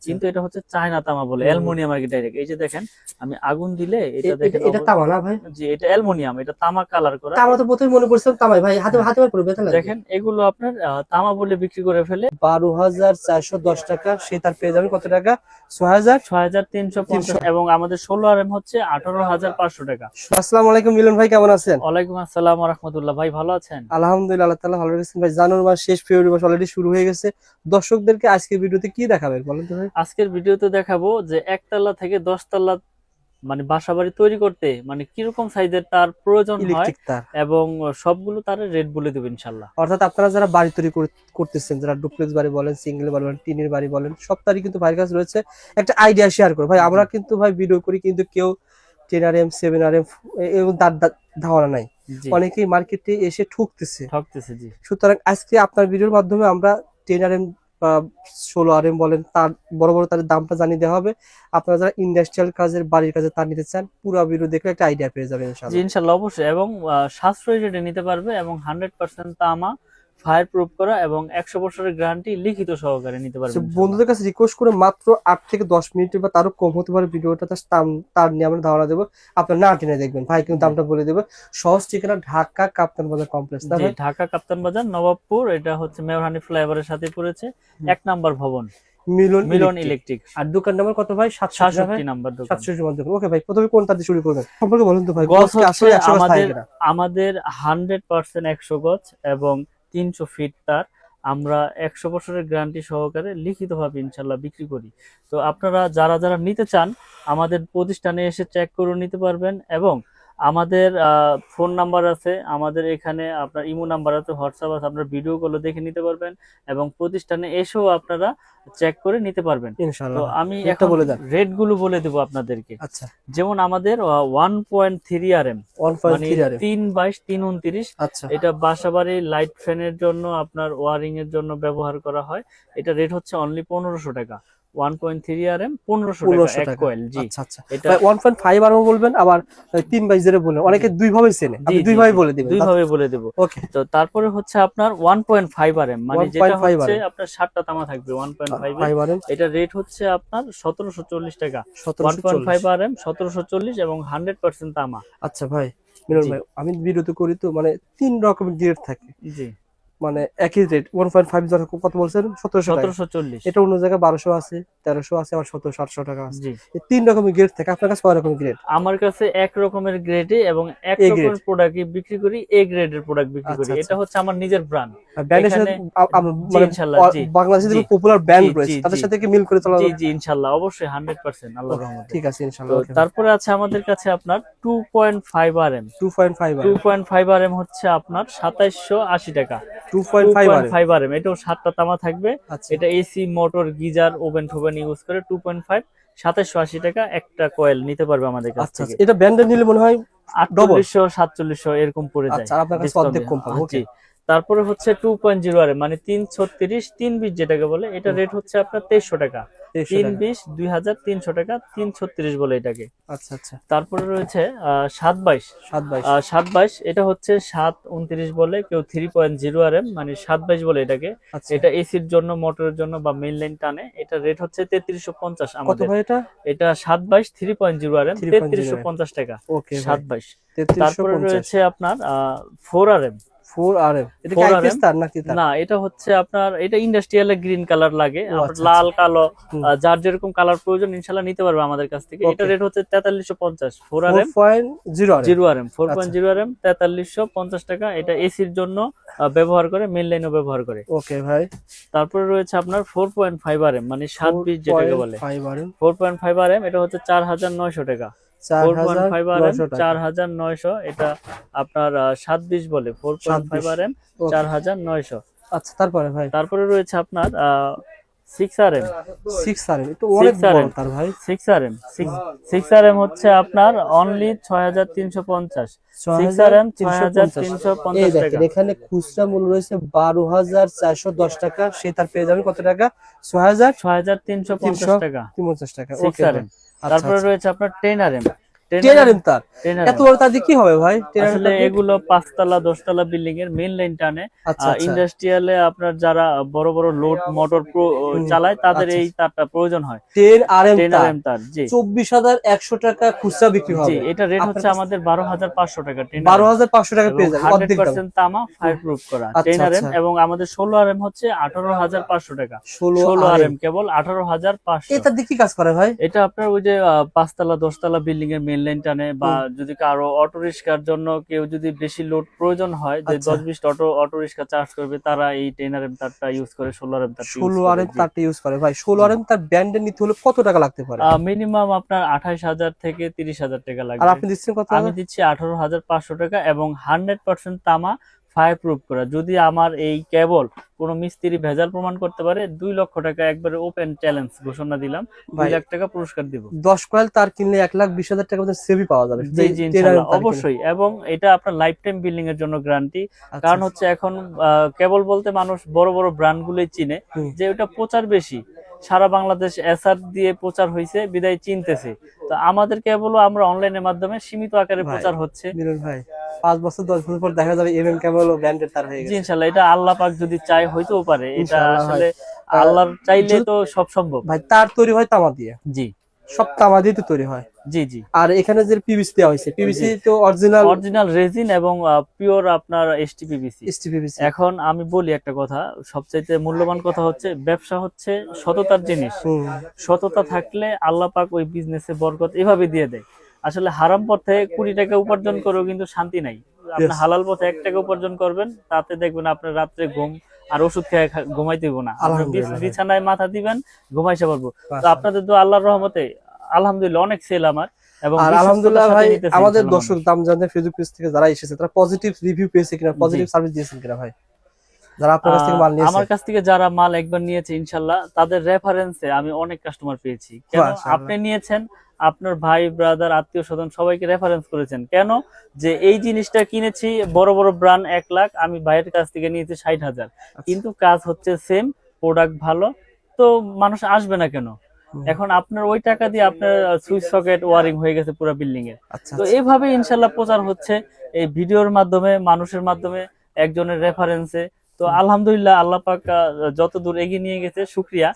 কিন্তু এটা হচ্ছে চায়না তামা বলে, অ্যালুমিনিয়াম আর কি ডাইরেক্ট। এই যে দেখেন আমি আগুন দিলে এটা দেখেন, এটা তামা না ভাই? জি এটা অ্যালুমিনিয়াম, এটা তামা কালার করা। তামা তো প্রথমে মনে করছিলাম তামাই ভাই, হাতে হাতে পড়বে ব্যথা লাগে। দেখেন এগুলো আপনার তামা বলে বিক্রি করে ফেলে 12,410 টাকা, সে তার পেয়ে যাবেন কত টাকা? 6,350। এবং আমাদের 16 RM হচ্ছে 18,500 টাকা। আসসালামু আলাইকুম মিলন ভাই, কেমন আছেন? ওয়ালাইকুম আসসালাম ওয়া রাহমাতুল্লাহ। ভাই ভালো আছেন? আলহামদুলিল্লাহ, আল্লাহ তাআলা ভালো রেখেছেন ভাই। জানুয়ারি মাস শেষ, ফেব্রুয়ারি মাস অলরেডি শুরু হয়ে গেছে। দর্শকদেরকে আজকের ভিডিওতে কি দেখাবেন বলেন তো ভাই? আজকের ভিডিওতে দেখাবো যে একতলা থেকে 10 তলা মানে বাসাবাড়ি তৈরি করতে মানে কিরকম সাইজের তার প্রয়োজন হয়, ইলেকট্রিক তার, এবং সবগুলো তার রেট বলে দেব ইনশাআল্লাহ। অর্থাৎ আপনারা যারা বাড়ি তৈরি করতেছেন, যারা ডুপ্লেক্স বাড়ি বলেন, সিঙ্গেল বাড়ি বলেন, টিনের বাড়ি বলেন, সব তারই কিন্তু ভাইয়ের কাছে রয়েছে। একটা আইডিয়া শেয়ার করো ভাই। আমরা কিন্তু ভাই ভিডিও করি, কিন্তু কেউ 10 RM 7 RM এবং তার ধারণা নাই। জি অনেকেই মার্কেটে এসে ঠকতেছে। জি। সুতরাং আজকে আপনার ভিডিওর মাধ্যমে আমরা 10 RM বা 16 RM বলেন, তার বড় বড় তার দামটা জানিয়ে দেওয়া হবে। আপনারা যারা ইন্ডাস্ট্রিয়াল কাজের, বাড়ির কাজে তার নিতে চান, পুরো ভিডিও দেখলে একটা আইডিয়া পেয়ে যাবেন জি ইনশাআল্লাহ। ইনশাআল্লাহ অবশ্যই, এবং সাশ্রয়ী রেটে নিতে পারবে, এবং 100% তামা ফায়ার প্রুফ করা, এবং 100 বছরের গ্যারান্টি লিখিত সহকারে নিতে পারবে ইনশাআল্লাহ। বন্ধুদের কাছে রিকোয়েস্ট করে মাত্র 8 থেকে 10 মিনিটের বা তারও কম হতে পারে ভিডিওটা, তার নিয়ে আমরা ধারণা দেবো। আপনার না টেনে দেখবেন ভাই, কিন্তু দামটা বলে দেবো। সহজ ঠিকানা ঢাকা কাপ্তান বাজার কমপ্লেক্স, না জি ভাই? ঢাকা কাপ্তান বাজার নবাবপুর, এটা হচ্ছে মেহরহানি ফ্লাইওভারের সাথে পড়েছে, 1 নাম্বার ভবন মিলন ইলেকট্রিক। আর দোকান নাম্বার কত ভাই? 67 নাম্বার দোকান। 67 নম্বর দোকান। ওকে ভাই, প্রথমে কোনটা দিয়ে শুরু করবেন সম্পর্কে বলুন তো ভাই। গজ কি আসলে 100 গজ থাকে কিনা? আমাদের 100% 100 গজ এবং 300 ফিট তার আমরা 100 বছরের গ্যারান্টি সহকারে লিখিতভাবে ইনশাল্লাহ বিক্রি করি। তো আপনারা যারা যারা নিতে চান আমাদের প্রতিষ্ঠানে এসে চেক করে নিতে পারবেন, এবং আমাদের ফোন নাম্বার আছে, আমাদের এখানে আপনার ইমো নাম্বার আছে, হোয়াটসঅ্যাপ আছে, আপনার ভিডিও কলে দেখে নিতে পারবেন, এবং প্রতিষ্ঠানে এসেও আপনারা চেক করে নিতে পারবেন। তো ইনশাআল্লাহ আমি এখন বলে দেন। রেট গুলো বলে দেবো আপনাদেরকে। আচ্ছা, যেমন আমাদের 1.3 RM, 1.3 RM 3/329। আচ্ছা এটা বাসাবাড়ি লাইট ফ্যানের জন্য, আপনার ওয়ারিং এর জন্য ব্যবহার করা হয়। এটা রেট হচ্ছে অনলি 1500 টাকা। 1.3 RM 1500 টাকা এক টাকা। কয়েল। জি আচ্ছা আচ্ছা এটা ভাই, 1.5 RM বলবেন, আবার 3/0 বলবেন। অনেকে দুই ভাবে চেনে, আপনি দুই ভাবে বলে দিবেন। দুই ভাবে বলে দেব। ওকে, তো তারপরে হচ্ছে আপনার 1.5 RM, মানে যেটা 1.5 হচ্ছে RM আপনার 7টা তামা থাকবে 1.5 এ। 5 RM এটা রেট হচ্ছে আপনার 1740 টাকা। 1740। 1.5 RM 1740 এবং 100% তামা। আচ্ছা ভাই মিলন জি ভাই, আমি ভিডিওতে করি তো, মানে 3 রকমের গ্রেড থাকে, জি মানে একই রেট। 1.5 যখন কত বলছেন? 1700 টাকা। 1740। এটা অন্য জায়গায় 1200 আছে, 1300 আছে, আবার 1700 800 টাকা আছে। জি এই 3 রকমের গ্রেড থাকে। আপনার কাছে কয় রকমের গ্রেড? আমার কাছে এক রকমের গ্রেডে এবং এক এ গ্রেড। রকমের প্রোডাক্টই বিক্রি করি, এ গ্রেডের প্রোডাক্ট বিক্রি করি। আচ্ছা আচ্ছা, এটা হচ্ছে আমার নিজের ব্র্যান্ড। ব্র্যান্ডের সাথে এখানে জি মানে ইনশাআল্লাহ, জি বাংলাদেশে জি যে পপুলার ব্র্যান্ড জি রয়েছে, জি তাদের জি সাথে কি মিল করে চলা জি যাবে? জি ইনশাআল্লাহ অবশ্যই 100% আল্লাহর রহমতে। ঠিক আছে তো ইনশাআল্লাহ। ওকে, তারপরে আছে আমাদের কাছে আপনার 2.5 RM। 2.5 RM 2.5 RM হচ্ছে আপনার 2780 টাকা। 2.5 RM 2.5 RM এটাও 7টা তামা থাকবে। আচ্ছা এটা এসি মোটর গিজার ওভেন টোভেন ইউজ করে 2.5 2780 টাকা একটা কয়েল নিতে পারবে আমাদের কাছ আচ্ছা থেকে। আচ্ছা, এটা ব্র্যান্ডের নিলে মনে হয় ডবল। 4800 4700 এরকম পড়ে যায় আচ্ছা, আর আপনার কাছে ডিসকাউন্ট। অর্ধেক কম পাবো। ওকে, জি তারপরে হচ্ছে 2.0 RM, মানে 336 320 যেটাকে বলে, এটা রেট হচ্ছে আপনার 2300 টাকা। 2300 টাকা। 320 2300 টাকা, 336 বলে এটাকে। আচ্ছা আচ্ছা, তারপরে রয়েছে 722। 722 722 এটা হচ্ছে 729 বলে, কেউ 3.0 RM মানে 722 বলে এটাকে। আচ্ছা। এটা এসির জন্য, মোটরের জন্য বা মেইন লাইন টানে। এটা রেট হচ্ছে 3350 কত আমাদের। ভাই এটা? এটা 722 3.0 RM 3.0 3350 টাকা। ওকে ভাই, 722। তারপরে 3350। রয়েছে আপনার 4 RM। 4 RM এটা কি 4 আইপিএস RM তার নাকি তার? না, এটা হচ্ছে আপনার, এটা ইন্ডাস্ট্রিয়াল গ্রিন কালার লাগে, ও আপনার আচ্ছা লাল আচ্ছা। কালো হুম, যার যেরকম কালার প্রয়োজন ইনশাআল্লাহ নিতে পারবে আমাদের কাছ থেকে। এটা ওকে। রেট হচ্ছে 4350। 4 RM 4.0 RM 0 RM আচ্ছা 4.0 RM 4350 টাকা। এটা এসির জন্য ব্যবহার করে, মেইন লাইনও ব্যবহার করে। ওকে ভাই। তারপরে রয়েছে আপনার 4.5 RM, মানে 720 যেটাকে বলে। 4.5 RM 4.5 RM এটা হচ্ছে 4900 টাকা। 4.5 RM 4900 টাকা। 4900, এটা আপনার 720 বলে। 4.5 RM ওকে, 4900। আচ্ছা তারপরে ভাই তারপরে রয়েছে আপনার 6 RM। 6 RM এটা অনেক 6 বড় RM তার ভাই। 6 RM 6 RM হচ্ছে আপনার অনলি 6350। 6 RM 6350। এই 6350 টাকা। দেখেন, এখানে খুচরা মূল্য রয়েছে 12410 টাকা, সে তার পেয়ে যাবেন কত টাকা? 6350 6350 টাকা টাকা। 6 ওকে ভাই, RM। আচ্ছা তারপরে আচ্ছা। রয়েছে আপনার 10 RM। 10 RM তার, এত বড় তার দিয়ে কি হবে ভাই? 10 RM আসলে তার দিয়ে? এগুলো 5 তলা 10 তলা বিল্ডিং এর মেইন লাইন টানে। আচ্ছা আচ্ছা ইন্ডাস্ট্রিয়ালে আপনার যারা বড় বড় লোড মোটর চালায় তাদের আচ্ছা এই তারটা প্রয়োজন হয়। 10 RM 10 তার RM তার, জি 24,100 টাকা খুচরা বিক্রি জি, হবে। এটা রেট আপনার হচ্ছে কাছে আমাদের 12,500 টাকা 10 RM 12,500 টাকা এবং পেয়ে যাবেন অর্ধেক দামে। 100% তামা ফায়ার প্রুফ করা 10 আচ্ছা RM আচ্ছা এবং আমাদের 16 RM হচ্ছে 18,500 টাকা। 16 16 RM RM কেবল 18,500। এটার দিয়ে কি কাজ করে ভাই? এটা আপনার ওই যে 5 তলা 10 তলা বিল্ডিং এর মেইন লাইন টানে, বা যদি কারো অটো রিক্সার জন্য কেউ যদি বেশি লোড প্রয়োজন হয় যে আচ্ছা 10-20 অটো রিক্সা চার্জ করবে, তারা এই 10 RM তারটা ইউজ করে, 16 RM তারটা ইউজ 16 করে। RM তারটা ইউজ করে ভাই। 16 RM তার ব্যান্ডের নিতে হলে কত টাকা লাগতে পারে? মিনিমাম আপনার 28,000 থেকে 30,000 টাকা আর লাগবে। আপনি দিচ্ছেন কত? আমি দিচ্ছি 18,500 টাকা এবং 100% তামা ফায়ার প্রুফ করা। যদি আমার এই কেবল কোনো মিস্ত্রি ভেজাল প্রমাণ করতে পারে, 2 লক্ষ টাকা একবারে ওপেন চ্যালেঞ্জ ঘোষণা দিলাম, 2 ভাই লাখ টাকা পুরস্কার দিব। 10 কয়েল তার কিনলে 1,20,000 টাকা মতো সেভই পাওয়া যাবে। জি জি 10 RM ইনশাআল্লাহ তার কিনলে। অবশ্যই, এবং এটা আপনার লাইফ টাইম বিল্ডিং এর জন্য গ্যারান্টি। আচ্ছা, কারণ হচ্ছে এখন কেবল বলতে মানুষ বড় বড় ব্র্যান্ড গুলোই চিনে, হুম। যে ওটা প্রচার বেশি, সারা বাংলাদেশ এসআর দিয়ে প্রচার হয়েছে বিদায় চিনতেছে। তো আমাদের কেবলও আমরা অনলাইনের মাধ্যমে সীমিত আকারে ভাই, প্রচার হচ্ছে। মিলন ভাই 5 বছর 10 বছর পর দেখা যাবে MM কেবল ব্র্যান্ডের তার হয়ে জি গেছে। ইনশাআল্লাহ, এটা আল্লাহ পাক যদি চায় হইতেও পারে, এটা ইনশাআল্লাহ ভাই। আসলে আল্লাহর চাইলে তো সব সম্ভব। ভাই তার তৈরি হয় তামা দিয়ে, জি সব তামা দিয়ে তো তৈরি হয়। জি জি আর এখানে যে পিভিসি দেওয়া হয়েছে, পিভিসি তো অরিজিনাল অরিজিনাল রেজিন এবং পিওর আপনার এসটিপিবিসি। পিভিসি। এখন আমি বলি একটা কথা, সবচাইতে মূল্যবান কথা হচ্ছে ব্যবসা হচ্ছে সততার জিনিস। সততা থাকলে আল্লাহ পাক ওই বিজনেসে বরকত এভাবে দিয়ে দেয়। আসলে হারাম পথে 20 টাকা উপার্জন করেও কিন্তু শান্তি নাই। আপনি হালাল পথে 1 টাকা উপার্জন করবেন, তাতে দেখবেন আপনার রাত্রে ঘুম আর ওষুধ খেয়ে ঘুমাইতে হইব না। আপনি আলহামদুলিল্লাহ। বিছানায় মাথা দিবেন, ঘুমাইতে পারবো। তো মাশাআল্লাহ। আপনাদের তো আল্লাহর রহমতে আলহামদুলিল্লাহ অনেক সেল আমার, এবং আর বিশ্বস্ততার আলহামদুলিল্লাহ সাথে ভাই নিতেছে আমাদের ইনশাআল্লাহ দর্শক মানুষ। দাম জানতে ফেসবুক পেজ থেকে যারা এসেছে তারা পজিটিভ রিভিউ পেয়েছে কিনা, পজিটিভ সার্ভিস দিয়েছেন কিনা ভাই, যারা আপনার কাছ থেকে মাল নিয়েছে? আমার কাছ থেকে যারা মাল একবার নিয়েছে ইনশাল্লাহ, তাদের রেফারেন্সে আমি অনেক কাস্টমার পেয়েছি। কেন? মাশাআল্লাহ। আপনি নিয়েছেন, আপনার ভাই ব্রাদার আত্মীয় স্বজন সবাইকে রেফারেন্স করেছেন। কেন? যে এই জিনিসটা কিনেছি বড় বড় ব্র্যান্ড 1 লাখ, আমি ভাইয়ের কাছ থেকে নিয়েছি 60,000, কিন্তু কাজ হচ্ছে সেম, প্রোডাক্ট ভালো, তো মানুষ আসবে না কেন? এখন আপনার ওই টাকা দিয়ে আপনার সুইচ সকেট ওয়ারিং হয়ে গেছে পুরো বিল্ডিং এর। আচ্ছা তো এইভাবে ইনশাল্লাহ প্রচার হচ্ছে এই ভিডিওর মাধ্যমে, মানুষের মাধ্যমে, একজনের রেফারেন্সে। তো আলহামদুলিল্লাহ আল্লাহ পাক যত দূর এগিয়ে নিয়ে গেছে, শুকরিয়া।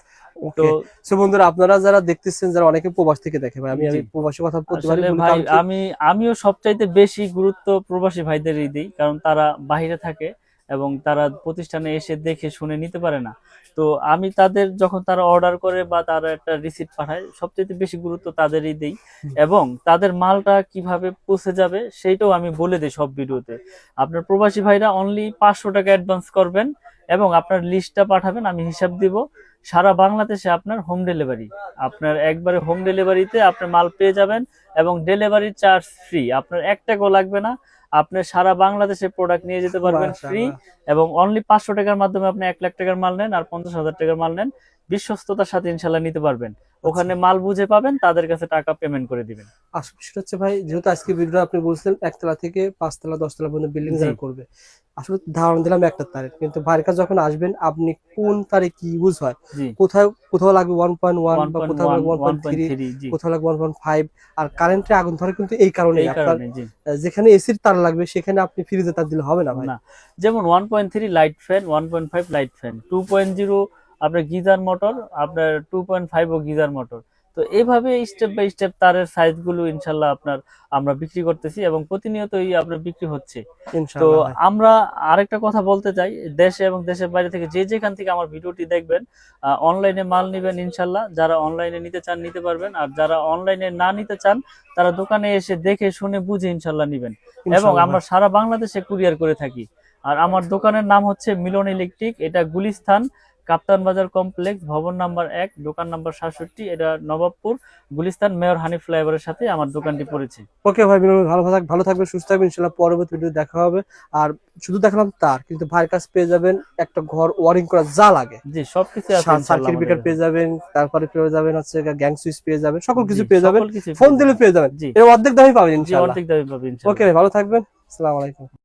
তো সো বন্ধুরা, আপনারা যারা দেখতেছেন, যারা অনেকে প্রবাস থেকে দেখে ভাই, আমি প্রবাসী কথা প্রতিবারই আসলে বলি, ভাই কারণ আমিও সবচাইতে বেশি গুরুত্ব প্রবাসী ভাইদেরই দিই, কারণ তারা বাইরে থাকে এবং তারা প্রতিষ্ঠানে এসে দেখে শুনে নিতে পারে না। তো আমি তাদের যখন তারা অর্ডার করে বা তারা একটা রিসিট পাঠায়, সবচেয়ে বেশি গুরুত্ব তাদেরই দেই, এবং তাদের মালটা কিভাবে পৌঁছে যাবে সেইটাও আমি বলে দিই সব ভিডিওতে। আপনার প্রবাসী ভাইরা অনলি 500 টাকা অ্যাডভান্স করবেন এবং আপনার লিস্টটা পাঠাবেন, আমি হিসাব দিব। সারা বাংলাদেশে আপনার হোম ডেলিভারি, আপনার একবারে হোম ডেলিভারিতে আপনার মাল পেয়ে যাবেন, এবং ডেলিভারি চার্জ ফ্রি, আপনার 1 টাকাও লাগবে না। আপনি সারা বাংলাদেশে প্রোডাক্ট নিয়ে যেতে পারবেন ফ্রি, এবং অনলি 500 টাকার মাধ্যমে আপনি 1 লাখ টাকার মাল নেন আর 50,000 টাকার মাল নেন, বিশ্বস্ততার সাথে ইনশাল্লাহ নিতে পারবেন। ওখানে মাল বুঝে পাবেন, তাদের কাছে টাকা পেমেন্ট করে দিবেন। আসলে সেটা হচ্ছে ভাই, যেহেতু আজকে ভিডিও আপনি বলছেন 1 তলা থেকে 5 তলা 10 তলা পর্যন্ত বিল্ডিং যারা করবে, আসলে ধারণা দিলাম একটা তারিখ, কিন্তু ভাইয়ের কাছে যখন আসবেন আপনি কোন তারিখ কি ইউজ হয়, কোথাও লাগবে 1.1 বা কোথাও লাগবে 1.3, কোথাও লাগবে 1.5, আর কারেন্টে আগুন ধরে কিন্তু এই কারণে আপনার যেখানে এসির তার লাগবে সেখানে আপনি ফ্রিজে তার দিলে হবে না ভাই। না, যেমন 1.3 লাইট ফ্যান, 1.5 লাইট ফ্যান, 2.0 আপনার গিজার মোটর, আপনার 2.5 ও গিজার মোটর। তো এইভাবে স্টেপ বাই স্টেপ তারের সাইজ গুলো ইনশাল্লাহ আপনার আমরা বিক্রি করতেছি, এবং প্রতিনিয়তই আপনার বিক্রি হচ্ছে। তো আমরা আরেকটা কথা বলতে চাই, দেশে এবং দেশের বাইরে থেকে যে যেখান থেকে আমার ভিডিওটি দেখবেন, অনলাইনে মাল নিবেন ইনশাল্লাহ। যারা অনলাইনে নিতে চান নিতে পারবেন, আর যারা অনলাইনে না নিতে চান তারা দোকানে এসে দেখে শুনে বুঝে ইনশাল্লাহ নিবেন, এবং আমরা সারা বাংলাদেশে কুরিয়ার করে থাকি। আর আমার দোকানের নাম হচ্ছে মিলন ইলেকট্রিক, এটা গুলিস্তান কাপ্তান বাজার কমপ্লেক্স, ভবন নাম্বার 1, দোকান নাম্বার 67, এটা নবাবপুর, গুলিস্তান, মেয়র হানিফ ফ্লাইওভারের সাথে আমার দোকানটি পড়েছে। ওকে ভাই, ভালো থাকবেন, সুস্থ থাকবেন, ইনশাআল্লাহ পরবর্তী ভিডিও দেখা হবে। আর শুধু দেখালাম তার, কিন্তু ভাইয়ের কাছে পেয়ে যাবেন একটা ঘর ওয়ারিং করা যা লাগে, জি সবকিছু আছে, সার্কিট ব্রেকার পেয়ে যাবেন, তারপরে পেয়ে যাবেন হচ্ছে গ্যাং সুইচ পেয়ে যাবেন, সকল কিছু পেয়ে যাবেন, ফোন দিলে পেয়ে যাবেন, এর অর্ধেক দামে পাবেন ইনশাআল্লাহ। অর্ধেক দামে পাবেন। ওকে ভাই, ভালো থাকবেন, আসসালামু আলাইকুম।